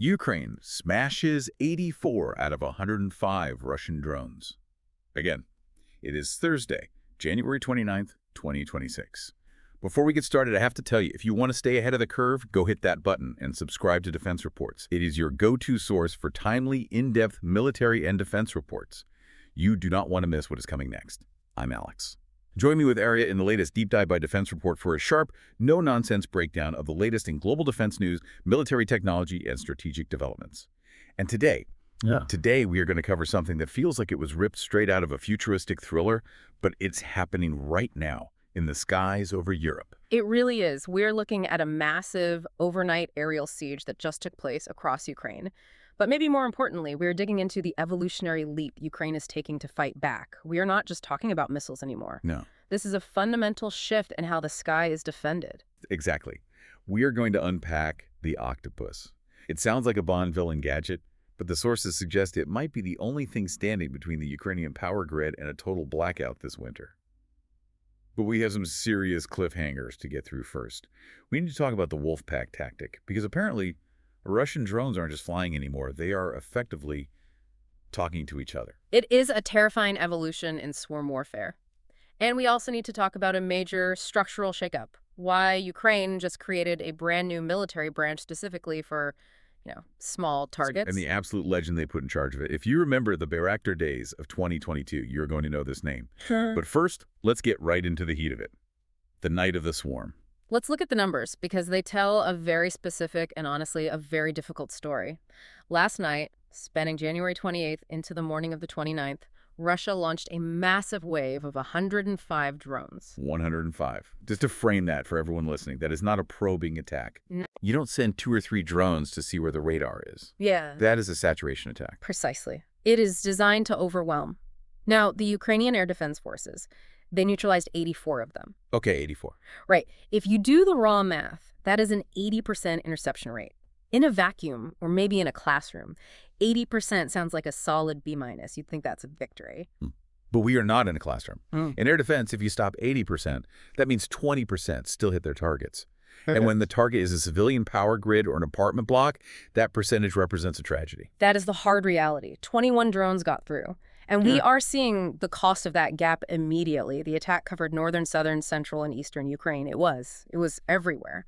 Ukraine smashes 84 out of 105 Russian drones. Again, it is Thursday, January 29th, 2026. Before we get started, I have to tell you, if you want to stay ahead of the curve, go hit that button and subscribe to Defense Reports. It is your go-to source for timely, in-depth military and defense reports. You do not want to miss what is coming next. I'm Alex. Join me with Arya in the latest Deep Dive by Defense Report for a sharp, no-nonsense breakdown of the latest in global defense news, military technology, and strategic developments. And today we are going to cover something that feels like it was ripped straight out of a futuristic thriller, but it's happening right now in the skies over Europe. It really is. We're looking at a massive overnight aerial siege that just took place across Ukraine. But maybe more importantly, we're digging into the evolutionary leap Ukraine is taking to fight back. We are not just talking about missiles anymore. No. This is a fundamental shift in how the sky is defended. Exactly. We are going to unpack the octopus. It sounds like a Bond villain gadget, but the sources suggest it might be the only thing standing between the Ukrainian power grid and a total blackout this winter. But we have some serious cliffhangers to get through first. We need to talk about the wolf pack tactic, because apparently Russian drones aren't just flying anymore. They are effectively talking to each other. It is a terrifying evolution in swarm warfare. And we also need to talk about a major structural shakeup. Why Ukraine just created a brand new military branch specifically for, small targets. And the absolute legend they put in charge of it. If you remember the Bayraktar days of 2022, you're going to know this name. But first, let's get right into the heat of it. The night of the swarm. Let's look at the numbers, because they tell a very specific and honestly a very difficult story. Last night, spanning January 28th into the morning of the 29th, Russia launched a massive wave of 105 drones. 105. Just to frame that for everyone listening, that is not a probing attack. No. You don't send 2 or 3 drones to see where the radar is. Yeah. That is a saturation attack. Precisely. It is designed to overwhelm. Now, the Ukrainian Air Defense Forces, they neutralized 84 of them. Okay, 84. Right. If you do the raw math, that is an 80% interception rate. In a vacuum, or maybe in a classroom, 80% sounds like a solid B-. You'd think that's a victory. But we are not in a classroom. In air defense, if you stop 80%, that means 20% still hit their targets. And when the target is a civilian power grid or an apartment block, that percentage represents a tragedy. That is the hard reality. 21 drones got through. And we are seeing the cost of that gap immediately. The attack covered northern, southern, central, and eastern Ukraine. It was everywhere.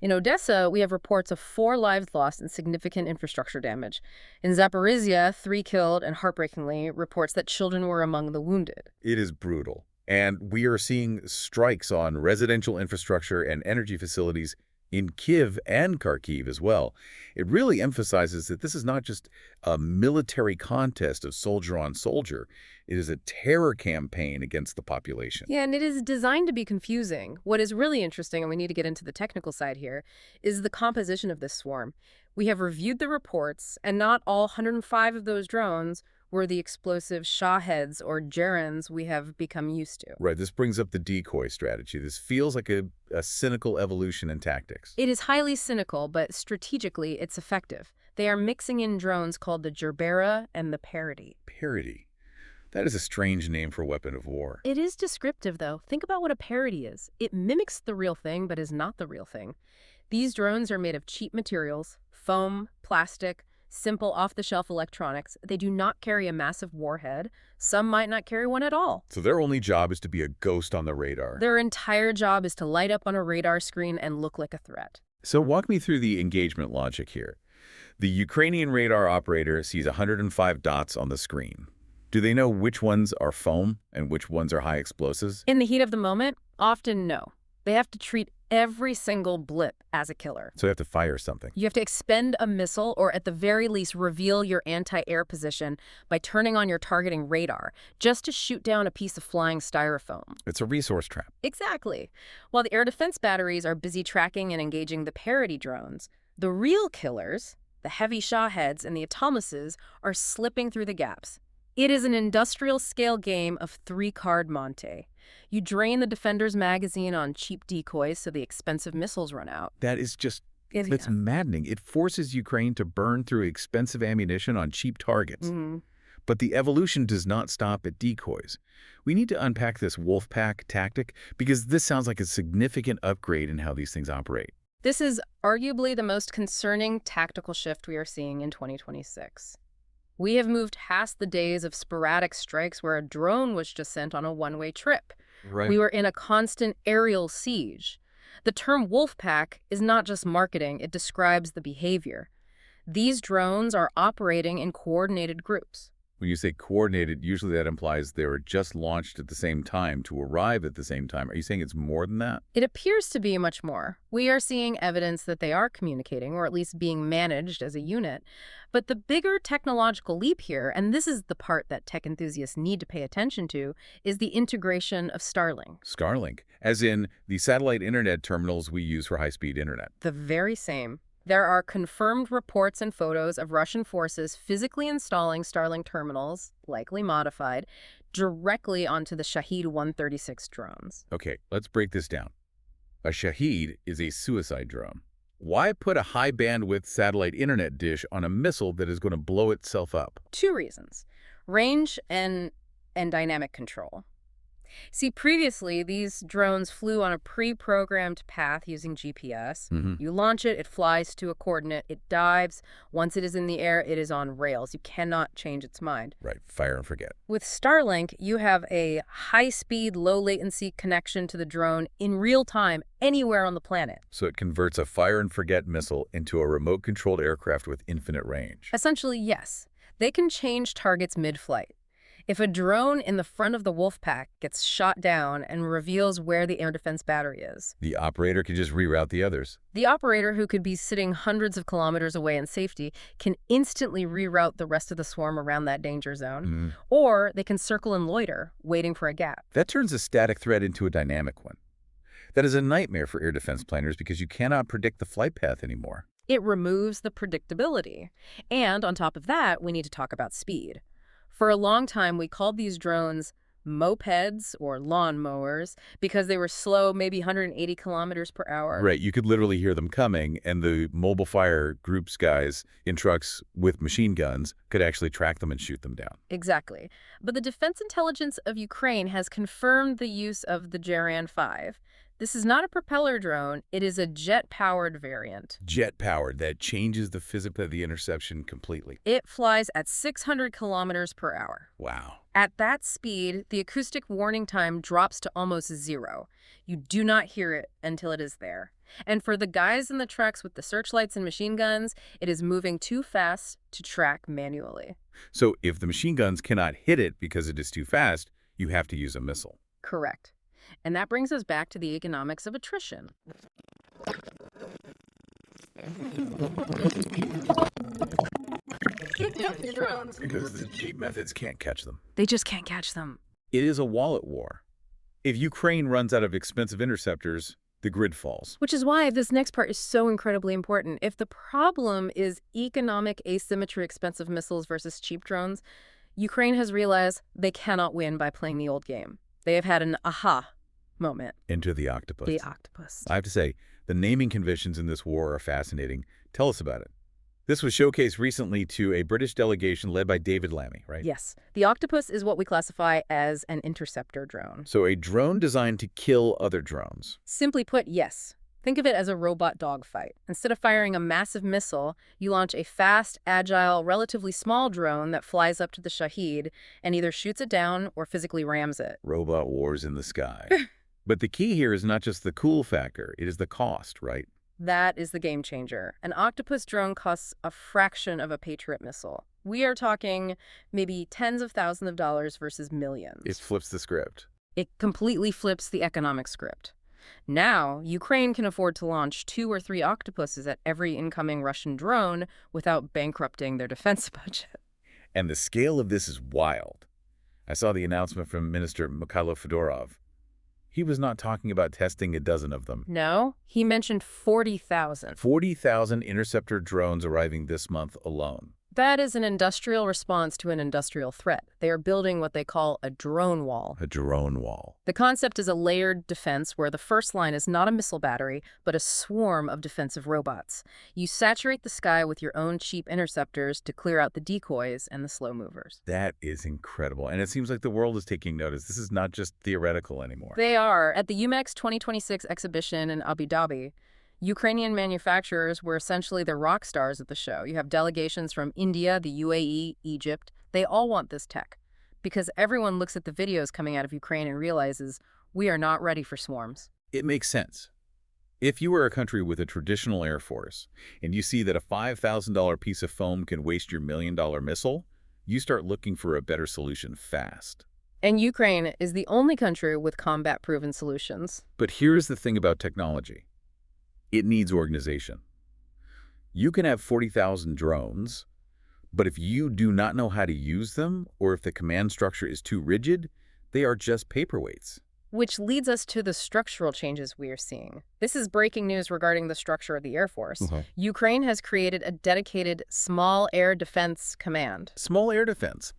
In Odessa, we have reports of 4 lives lost and significant infrastructure damage. In Zaporizhia, 3 killed, and heartbreakingly, reports that children were among the wounded. It is brutal. And we are seeing strikes on residential infrastructure and energy facilities in Kyiv and Kharkiv as well. It really emphasizes that this is not just a military contest of soldier on soldier. It is a terror campaign against the population. Yeah, and it is designed to be confusing. What is really interesting, and we need to get into the technical side here, is the composition of this swarm. We have reviewed the reports, and not all 105 of those drones were the explosive Shaheds or Gerons we have become used to. Right, this brings up the decoy strategy. This feels like a cynical evolution in tactics. It is highly cynical, but strategically it's effective. They are mixing in drones called the Gerbera and the Parity. Parity? That is a strange name for a weapon of war. It is descriptive, though. Think about what a parity is. It mimics the real thing, but is not the real thing. These drones are made of cheap materials, foam, plastic, simple off-the-shelf electronics. They do not carry a massive warhead. Some might not carry one at all. So their only job is to be a ghost on the radar. Their entire job is to light up on a radar screen and look like a threat. So walk me through the engagement logic here. The Ukrainian radar operator sees 105 dots on the screen. Do they know which ones are foam and which ones are high explosives? In the heat of the moment, often no. They have to treat every single blip as a killer. So you have to fire something. You have to expend a missile, or at the very least reveal your anti-air position by turning on your targeting radar, just to shoot down a piece of flying styrofoam. It's a resource trap. Exactly. While the air defense batteries are busy tracking and engaging the parity drones, the real killers, the heavy Shaheds and the Atomises, are slipping through the gaps. It is an industrial-scale game of 3-card Monte. You drain the defender's magazine on cheap decoys so the expensive missiles run out. That is just, it's maddening. It forces Ukraine to burn through expensive ammunition on cheap targets. But the evolution does not stop at decoys. We need to unpack this wolf pack tactic because this sounds like a significant upgrade in how these things operate. This is arguably the most concerning tactical shift we are seeing in 2026. We have moved past the days of sporadic strikes where a drone was just sent on a one-way trip. Right. We were in a constant aerial siege. The term wolfpack is not just marketing, it describes the behavior. These drones are operating in coordinated groups. When you say coordinated, usually that implies they were just launched at the same time to arrive at the same time. Are you saying it's more than that? It appears to be much more. We are seeing evidence that they are communicating, or at least being managed as a unit. But the bigger technological leap here, and this is the part that tech enthusiasts need to pay attention to, is the integration of Starlink. Starlink, as in the satellite internet terminals we use for high-speed internet. The very same. There are confirmed reports and photos of Russian forces physically installing Starlink terminals, likely modified, directly onto the Shahed 136 drones. Okay, let's break this down. A Shahed is a suicide drone. Why put a high-bandwidth satellite internet dish on a missile that is going to blow itself up? Two reasons: range and dynamic control. See, previously, these drones flew on a pre-programmed path using GPS. You launch it, it flies to a coordinate, it dives. Once it is in the air, it is on rails. You cannot change its mind. Right, fire and forget. With Starlink, you have a high-speed, low-latency connection to the drone in real time, anywhere on the planet. So it converts a fire-and-forget missile into a remote-controlled aircraft with infinite range. Essentially, yes. They can change targets mid-flight. If a drone in the front of the Wolfpack gets shot down and reveals where the air defense battery is, The operator can just reroute the others. the operator, who could be sitting hundreds of kilometers away in safety, can instantly reroute the rest of the swarm around that danger zone. Or they can circle and loiter, waiting for a gap. That turns a static threat into a dynamic one. That is a nightmare for air defense planners because you cannot predict the flight path anymore. It removes the predictability. And on top of that, we need to talk about speed. For a long time, we called these drones mopeds or lawn mowers because they were slow, maybe 180 kilometers per hour. Right, you could literally hear them coming, and the mobile fire groups guys in trucks with machine guns could actually track them and shoot them down. Exactly. But the Defense Intelligence of Ukraine has confirmed the use of the Geran 5. This is not a propeller drone, it is a jet-powered variant. Jet-powered, that changes the physics of the interception completely. It flies at 600 kilometers per hour. Wow. At that speed, the acoustic warning time drops to almost zero. You do not hear it until it is there. And for the guys in the trucks with the searchlights and machine guns, it is moving too fast to track manually. So if the machine guns cannot hit it because it is too fast, you have to use a missile. Correct. And that brings us back to the economics of attrition. Because the cheap methods can't catch them. They just can't catch them. It is a wallet war. If Ukraine runs out of expensive interceptors, the grid falls. Which is why this next part is so incredibly important. If the problem is economic asymmetry, expensive missiles versus cheap drones, Ukraine has realized they cannot win by playing the old game. They have had an aha moment. Into the octopus. The octopus. I have to say, the naming conventions in this war are fascinating. Tell us about it. This was showcased recently to a British delegation led by David Lammy, right? Yes. The octopus is what we classify as an interceptor drone. So a drone designed to kill other drones. Simply put, yes. Think of it as a robot dogfight. Instead of firing a massive missile, you launch a fast, agile, relatively small drone that flies up to the Shahed and either shoots it down or physically rams it. Robot wars in the sky. But the key here is not just the cool factor, it is the cost, right? That is the game changer. An Octopus drone costs a fraction of a Patriot missile. We are talking maybe tens of thousands of dollars versus millions. It flips the script. It completely flips the economic script. Now, Ukraine can afford to launch 2 or 3 Octopuses at every incoming Russian drone without bankrupting their defense budget. And the scale of this is wild. I saw the announcement from Minister Mikhailo Fedorov. He was not talking about testing a dozen of them. No, he mentioned 40,000. 40,000 interceptor drones arriving this month alone. That is an industrial response to an industrial threat. They are building what they call a drone wall. A drone wall. The concept is a layered defense where the first line is not a missile battery, but a swarm of defensive robots. You saturate the sky with your own cheap interceptors to clear out the decoys and the slow movers. That is incredible. And it seems like the world is taking notice. This is not just theoretical anymore. They are. At the UMAX 2026 exhibition in Abu Dhabi, Ukrainian manufacturers were essentially the rock stars at the show. You have delegations from India, the UAE, Egypt. They all want this tech because everyone looks at the videos coming out of Ukraine and realizes we are not ready for swarms. It makes sense. If you are a country with a traditional air force and you see that a $5,000 piece of foam can waste your $1 million missile, you start looking for a better solution fast. And Ukraine is the only country with combat-proven solutions. But here's the thing about technology. It needs organization. You can have 40,000 drones, but if you do not know how to use them, or if the command structure is too rigid, they are just paperweights. Which leads us to the structural changes we are seeing. This is breaking news regarding the structure of the Air Force. Ukraine has created a dedicated Small Air Defense Command. Small air defense.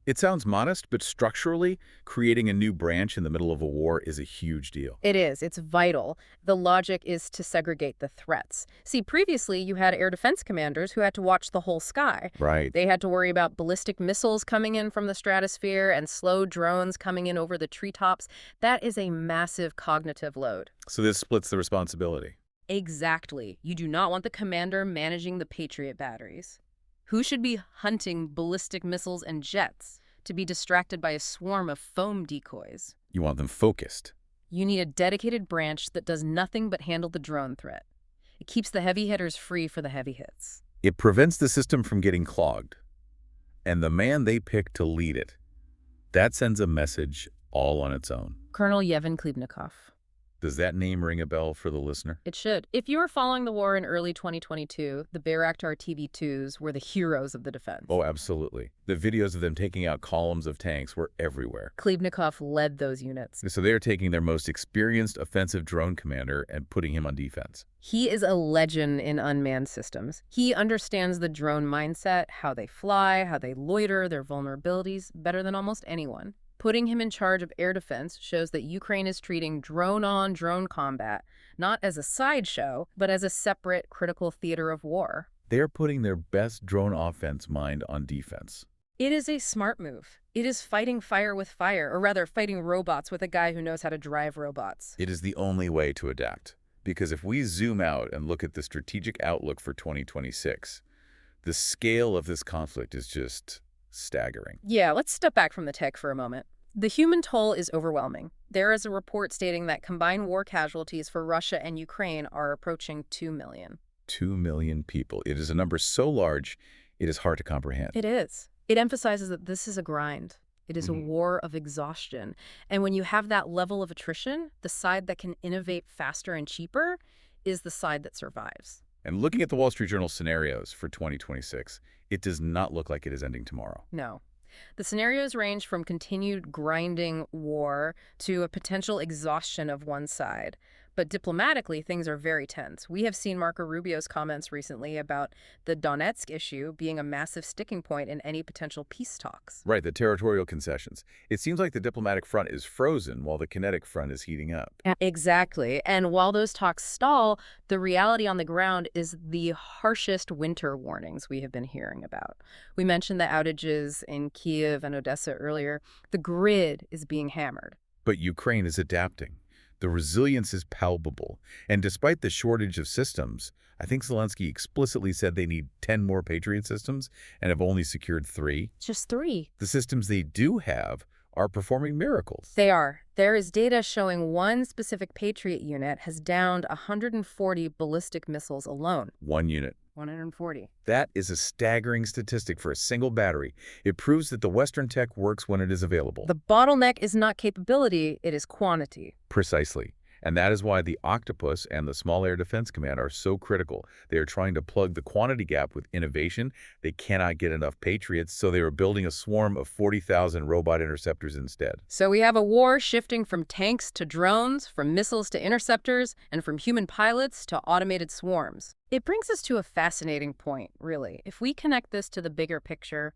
It sounds modest, but structurally, creating a new branch in the middle of a war is a huge deal. It is. It's vital. The logic is to segregate the threats. See, previously you had air defense commanders who had to watch the whole sky. Right. They had to worry about ballistic missiles coming in from the stratosphere and slow drones coming in over the treetops. That is a massive cognitive load. So this splits the responsibility. Exactly. You do not want the commander managing the Patriot batteries. Who should be hunting ballistic missiles and jets to be distracted by a swarm of foam decoys? You want them focused. You need a dedicated branch that does nothing but handle the drone threat. It keeps the heavy hitters free for the heavy hits. It prevents the system from getting clogged. And the man they pick to lead it, that sends a message all on its own. Colonel Yevhen Klibnikov. Does that name ring a bell for the listener? It should. If you were following the war in early 2022, the Bayraktar TB2s were the heroes of the defense. Oh, absolutely. The videos of them taking out columns of tanks were everywhere. Klibnikov led those units. So they are taking their most experienced offensive drone commander and putting him on defense. He is a legend in unmanned systems. He understands the drone mindset, how they fly, how they loiter, their vulnerabilities, better than almost anyone. Putting him in charge of air defense shows that Ukraine is treating drone-on-drone combat not as a sideshow, but as a separate critical theater of war. They are putting their best drone offense mind on defense. It is a smart move. It is fighting fire with fire, or rather fighting robots with a guy who knows how to drive robots. It is the only way to adapt. Because if we zoom out and look at the strategic outlook for 2026, the scale of this conflict is just staggering. Yeah, let's step back from the tech for a moment. The human toll is overwhelming. There is a report stating that combined war casualties for Russia and Ukraine are approaching 2 million. 2 million people. It is a number so large, it is hard to comprehend. It is. It emphasizes that this is a grind. It is a war of exhaustion. And when you have that level of attrition, the side that can innovate faster and cheaper is the side that survives. And looking at the Wall Street Journal scenarios for 2026, it does not look like it is ending tomorrow. No. The scenarios range from continued grinding war to a potential exhaustion of one side. But diplomatically, things are very tense. We have seen Marco Rubio's comments recently about the Donetsk issue being a massive sticking point in any potential peace talks. Right, the territorial concessions. It seems like the diplomatic front is frozen while the kinetic front is heating up. Exactly. And while those talks stall, the reality on the ground is the harshest winter warnings we have been hearing about. We mentioned the outages in Kyiv and Odessa earlier. The grid is being hammered. But Ukraine is adapting. The resilience is palpable. And despite the shortage of systems, I think Zelensky explicitly said they need 10 more Patriot systems and have only secured 3. Just 3. The systems they do have are performing miracles. They are. There is data showing one specific Patriot unit has downed 140 ballistic missiles alone. One unit. 140. That is a staggering statistic for a single battery. It proves that the Western tech works when it is available. The bottleneck is not capability, it is quantity. Precisely. And that is why the Octopus and the Small Air Defense Command are so critical. They are trying to plug the quantity gap with innovation. They cannot get enough Patriots, so they are building a swarm of 40,000 robot interceptors instead. So we have a war shifting from tanks to drones, from missiles to interceptors, and from human pilots to automated swarms. It brings us to a fascinating point, really. If we connect this to the bigger picture,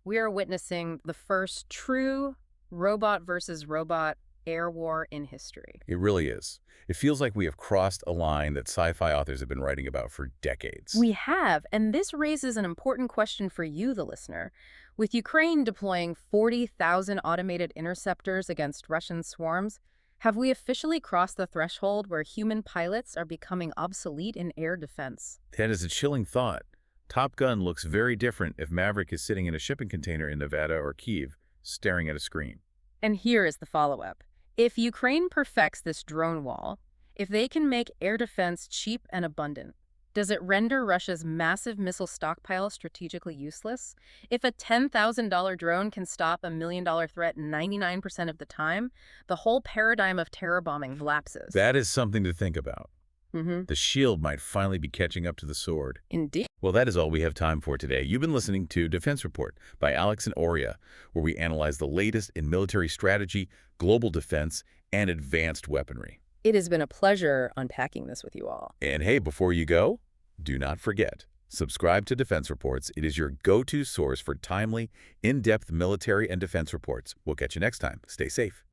we are witnessing the first true robot versus robot air war in history. It really is. It feels like we have crossed a line that sci-fi authors have been writing about for decades. We have, and this raises an important question for you, the listener. With Ukraine deploying 40,000 automated interceptors against Russian swarms, Have we officially crossed the threshold where human pilots are becoming obsolete in air defense? That is a chilling thought. Top Gun looks very different if Maverick is sitting in a shipping container in Nevada or Kyiv, staring at a screen. And here is the follow-up. If Ukraine perfects this drone wall, if they can make air defense cheap and abundant, does it render Russia's massive missile stockpile strategically useless? If a $10,000 drone can stop a $1 million threat 99% of the time, the whole paradigm of terror bombing collapses. That is something to think about. Mm-hmm. The shield might finally be catching up to the sword. Indeed. Well, that is all we have time for today. You've been listening to Defense Report by Alex and Aurea, where we analyze the latest in military strategy, global defense, and advanced weaponry. It has been a pleasure unpacking this with you all. And hey, before you go, do not forget, subscribe to Defense Reports. It is your go-to source for timely, in-depth military and defense reports. We'll catch you next time. Stay safe.